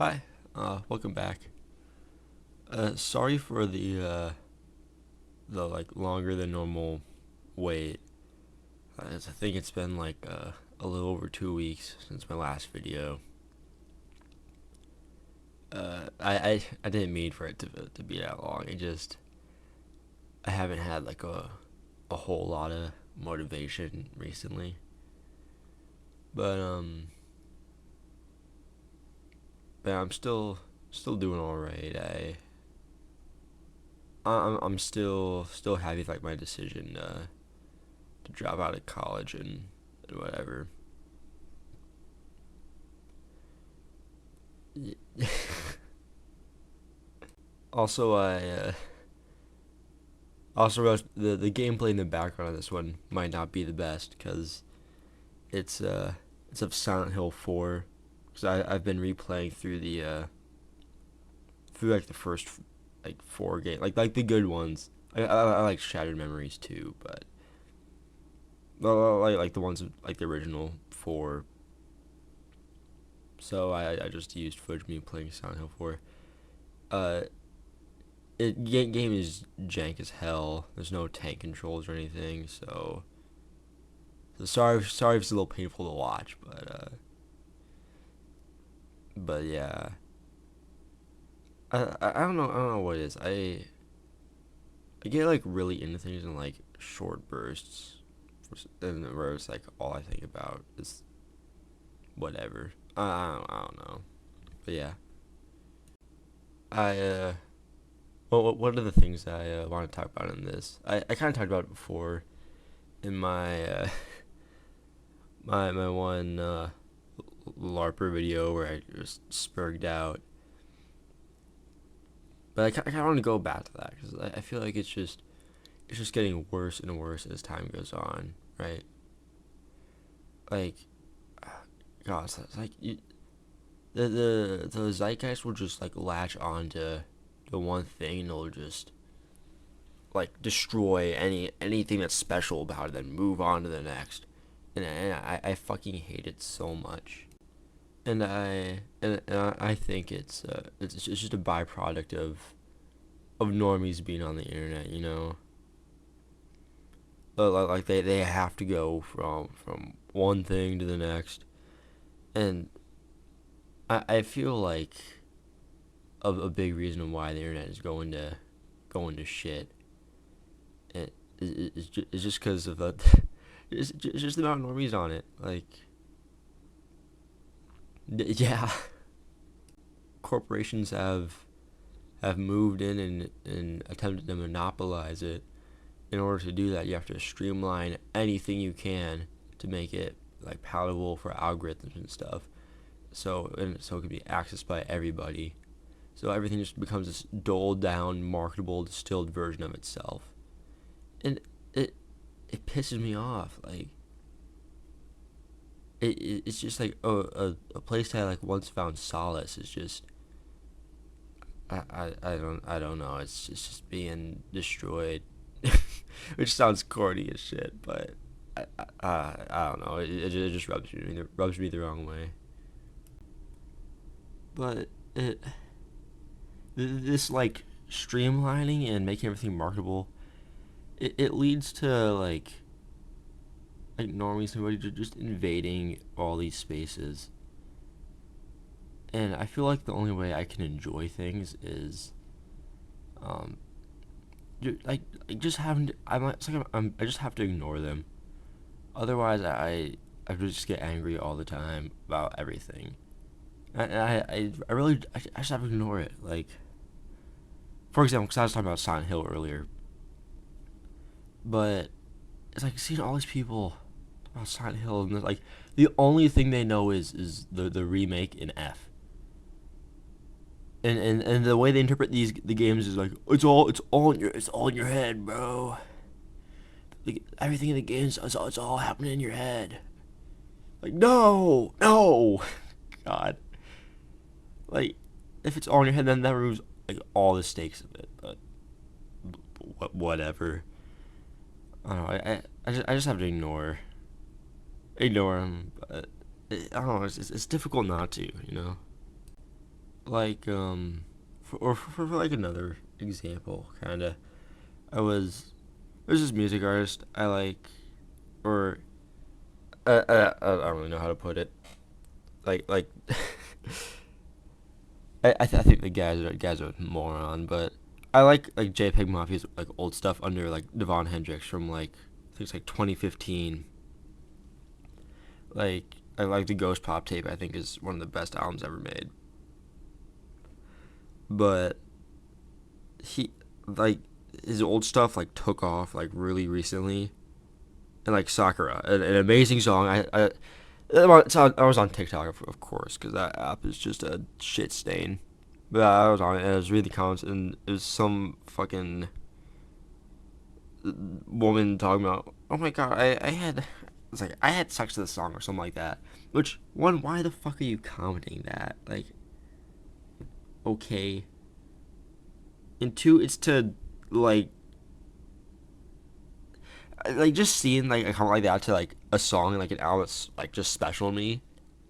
Hi, welcome back. Sorry for the like longer than normal wait. I think it's been like a little over 2 weeks since my last video. I didn't mean for it to be that long. I haven't had like a whole lot of motivation recently. But but I'm still doing all right. I'm still happy with like my decision to drop out of college and whatever. Also, I realized the gameplay in the background of this one might not be the best because it's it's of Silent Hill 4 because I've been replaying through the through like the first like four game like the good ones. I like Shattered Memories too, but like the ones like the original four. So I just used footage of me playing Silent Hill 4. Uh, game is jank as hell. There's no tank controls or anything, so sorry if it's a little painful to watch, but yeah. I don't know what it is. I get like really into things in like short bursts, and where it's like all I think about is whatever. I don't know, but yeah. I well, what are the things I want to talk about in this? I kind of talked about it before in my my one LARPer video where I just spurged out. But I kind of want to go back to that because I feel like it's just getting worse and worse as time goes on, right? Like, God, it's like the zeitgeist will just like latch on to the one thing and they'll just like destroy anything that's special about it, then move on to the next. And I fucking hate it so much. And I think it's just a byproduct of normies being on the internet, you know. Like they have to go from one thing to the next, and I feel like a big reason why the internet is going to shit. It's just because of the it's just the amount of normies on it. Like, yeah, corporations have moved in and attempted to monopolize it. In order to do that, you have to streamline anything you can to make it like palatable for algorithms and stuff. So it can be accessed by everybody. So everything just becomes this doled down, marketable, distilled version of itself, and it it pisses me off. Like it's just like a place I like once found solace is just I don't know. It's just being destroyed, which sounds corny as shit, but I don't know. It just rubs me the wrong way. But this like streamlining and making everything marketable, it leads to like normies somebody just invading all these spaces. And I feel like the only way I can enjoy things is um like just having to, it's like I just have to ignore them. Otherwise, I just get angry all the time about everything. I really I just have to ignore it. Like, for example, because I was talking about Silent Hill earlier, but it's like seeing all these people talk about Silent Hill and like the only thing they know is the remake in F. And the way they interpret the games is like it's all in your head, bro. Like, everything in the games it's all happening in your head. Like, no, God. Like, if it's all in your head, then that removes like all the stakes of it. But whatever. I don't know. I just have to ignore them. But I don't know. It's difficult not to, you know. like for like another example, kind of, I was there's this music artist I like, or I don't really know how to put it. Like I think the guys are a moron, but I like JPEG Mafia's like old stuff under like Devon Hendrix from like I think it's like 2015. Like I like the Ghost Pop tape. I think is one of the best albums ever made. But he like his old stuff like took off like really recently, and like Sakura, an amazing song. I was on TikTok of course because that app is just a shit stain. But I was on it and I was reading the comments and it was some fucking woman talking about, oh my god, I had it's like I had sex to the song or something like that. Which one? Why the fuck are you commenting that? Like, okay. And two, it's to like just seeing like a comment like that to like a song and like an album that's like just special to me.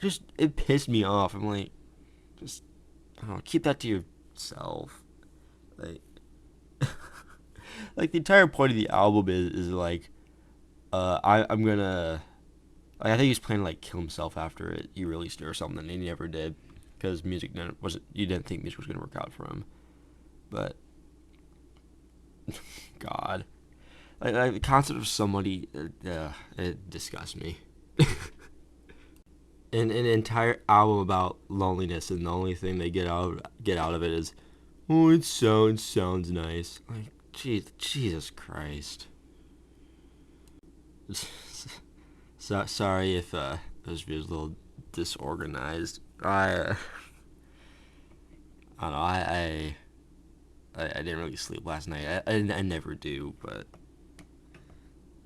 Just it pissed me off. I'm like, just I don't know, keep that to yourself. Like, like the entire point of the album is like, I'm gonna like I think he's planning to like kill himself after he released it or something. And he never did because music wasn't. You didn't think music was gonna work out for him, but God, like the concept of somebody, it disgusts me. An entire album about loneliness, and the only thing they get out of it is, oh, it sounds nice. Like, Jesus Christ. Sorry if those videos a little disorganized. I don't know. I didn't really sleep last night. I never do, but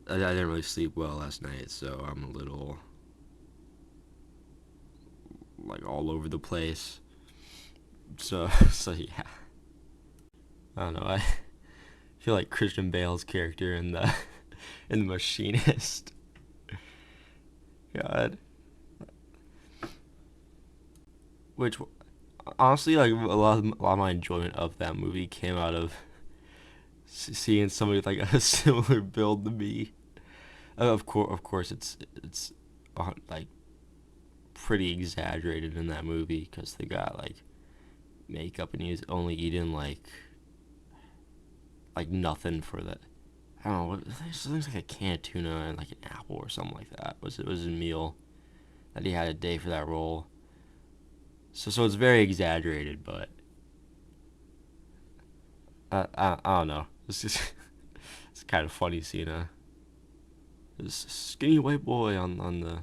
I didn't really sleep well last night, so I'm a little like all over the place. So yeah. I don't know. I feel like Christian Bale's character in the in the Machinist. God. Which honestly, like a lot of my enjoyment of that movie came out of seeing somebody with like a similar build to me. Of course, it's like pretty exaggerated in that movie because they got like makeup and he's only eating like nothing for the. I don't know. Things like a can of tuna and like an apple or something like that was his meal that he had a day for that role. So it's very exaggerated, but I don't know. It's just it's kind of funny seeing this skinny white boy on the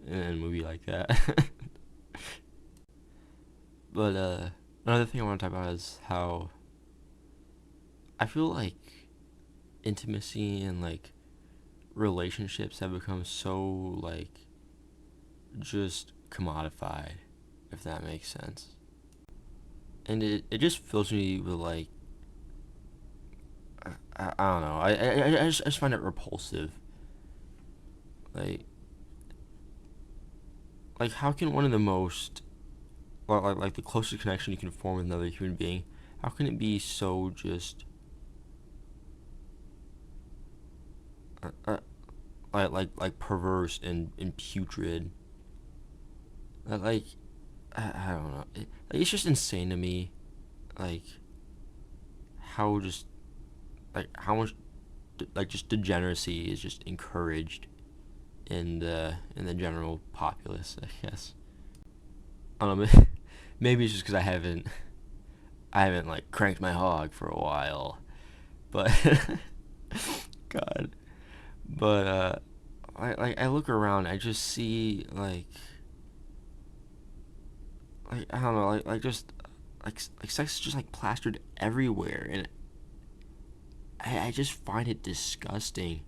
in a movie like that. But another thing I want to talk about is how I feel like intimacy and like relationships have become so like just commodified, if that makes sense. And it just fills me with like I don't know. I just find it repulsive. Like how can one of the most like the closest connection you can form with another human being, how can it be so just uh, uh, like perverse and putrid? Like I don't know. Like, it's just insane to me. Like how just like how much like just degeneracy is just encouraged in the general populace, I guess. I don't know. Maybe it's just because I haven't like cranked my hog for a while, but God. But I look around, I just see like I don't know, like just like sex is just like plastered everywhere, and I just find it disgusting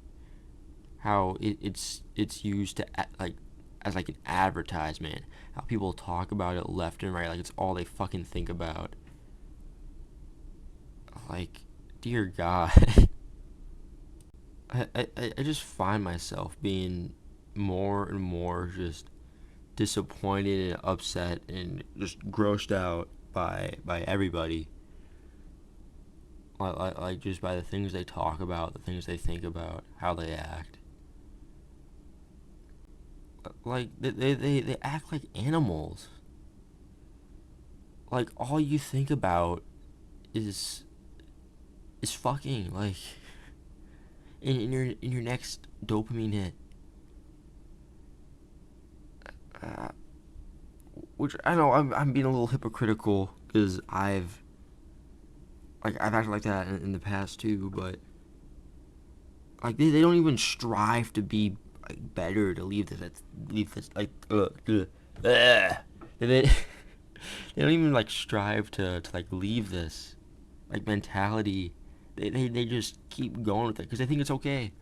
how it's used to like as like an advertisement. How people talk about it left and right, like it's all they fucking think about. Like, dear God, I just find myself being more and more just disappointed and upset and just grossed out by everybody. Like just by the things they talk about, the things they think about, how they act. Like they act like animals. Like all you think about is fucking, like in your next dopamine hit. Uh, which I know I'm being a little hypocritical because I've acted like that in the past too, but like they don't even strive to be like better, to leave this like ugh. They they don't even like strive to like leave this like mentality. They just keep going with it because they think it's okay.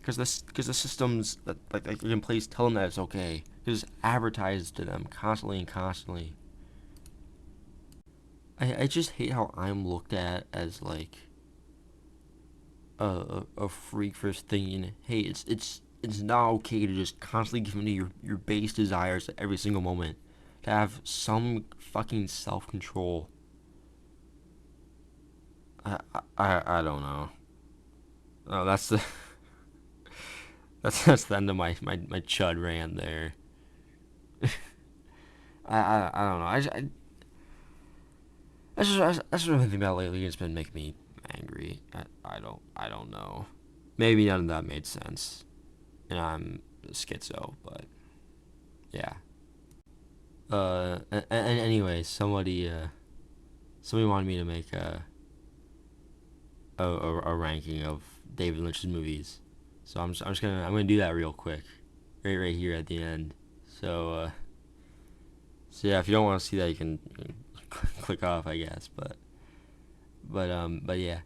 Because the systems that like in place tell them that it's okay. Because it's advertised to them constantly and constantly. I just hate how I'm looked at as like a freak for thinking, hey, it's not okay to just constantly give into your base desires at every single moment. To have some fucking self control. I don't know. Oh, that's the that's the end of my chud rant there. I don't know. That's what I've been thinking about lately. It's been making me angry. I don't know. Maybe none of that made sense, and I'm schizo. But yeah. And anyway, somebody wanted me to make a ranking of David Lynch's movies, so I'm gonna do that real quick, right here at the end. So yeah, if you don't want to see that, you can click off, I guess. But yeah,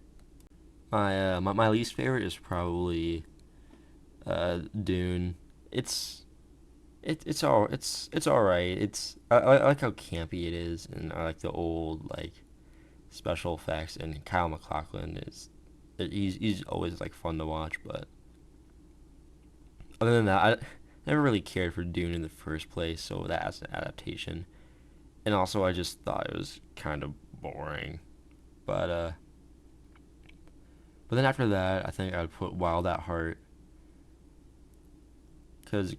my least favorite is probably Dune. It's it's all right. I like how campy it is, and I like the old like special effects. And Kyle MacLachlan he's always like fun to watch. But other than that, I never really cared for Dune in the first place, so that as an adaptation. And also, I just thought it was kind of boring. But but then after that, I think I would put Wild at Heart, because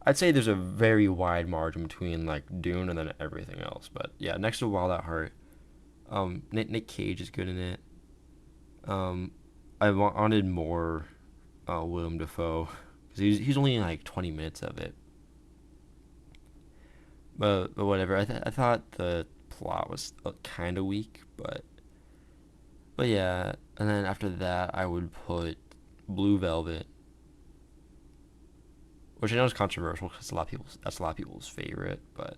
I'd say there's a very wide margin between like Dune and then everything else. But yeah, next to Wild at Heart, Nick Cage is good in it. Um, I wanted more Willem Dafoe because he's only in like 20 minutes of it. But whatever. I thought the plot was kind of weak, but yeah. And then after that, I would put Blue Velvet, which I know is controversial because that's a lot of people's favorite. But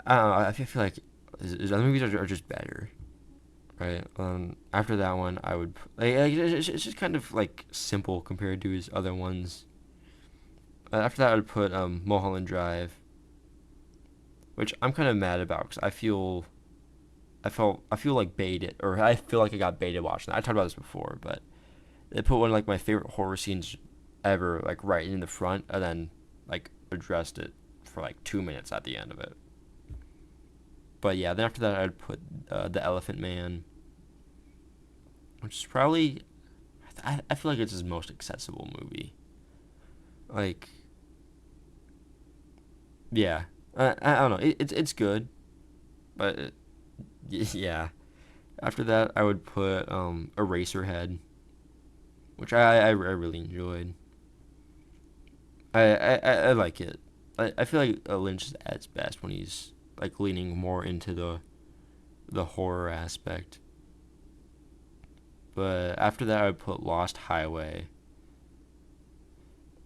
I don't know. I feel like his other movies are just better, right? After that one, I would it's just kind of like simple compared to his other ones. After that, I would put Mulholland Drive, which I'm kind of mad about because I feel like baited, or I feel like I got baited watching that. I talked about this before, but they put one of like my favorite horror scenes ever like right in the front, and then like addressed it for like 2 minutes at the end of it. But yeah, then after that, I'd put The Elephant Man, which is probably I feel like it's his most accessible movie. Like, yeah, I don't know. It's good, but yeah. After that, I would put Eraserhead, which I really enjoyed. I like it. I feel like Lynch is at its best when he's like leaning more into the horror aspect. But after that, I would put Lost Highway,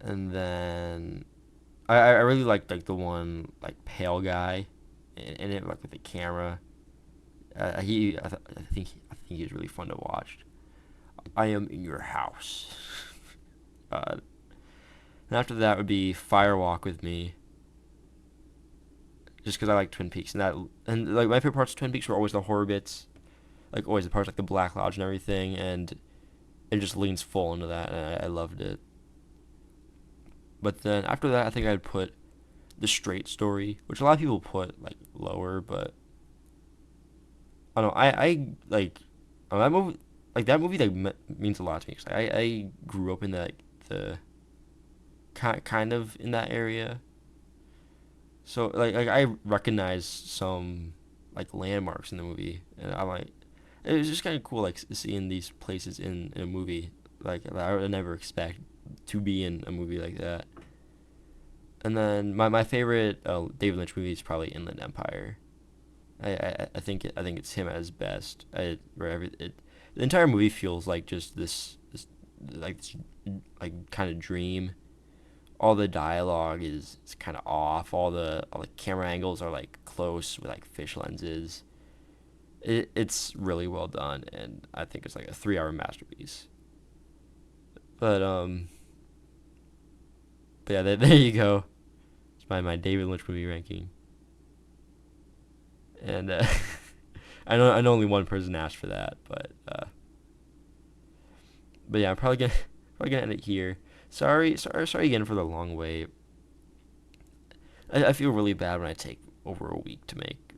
and then I really liked like the one like pale guy in it, like with the camera. I think he was really fun to watch. I am in your house. And after that would be Fire Walk with Me, just because I like Twin Peaks, and like my favorite parts of Twin Peaks were always the horror bits, like always the parts like the Black Lodge and everything, and it just leans full into that, and I loved it. But then after that, I think I'd put The Straight Story, which a lot of people put like lower, but I don't know. I like that movie. Like that movie, like means a lot to me. 'Cause I grew up in that the kind of in that area, so like I recognize some like landmarks in the movie, and I'm like, it was just kind of cool like seeing these places in a movie like that I would never expect to be in a movie like that. And then my favorite David Lynch movie is probably Inland Empire. I think it's him at his best. The entire movie feels like just this like kind of dream. All the dialogue is kind of off. All the camera angles are like close with like fish lenses. It's really well done, and I think it's like a 3 hour masterpiece. But yeah, there you go. It's my David Lynch movie ranking, and I know only one person asked for that, but yeah, I'm probably gonna end it here. Sorry again for the long wait. I feel really bad when I take over a week to make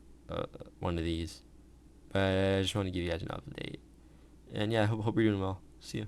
one of these, but I just want to give you guys an update. And yeah, hope you're doing well. See you.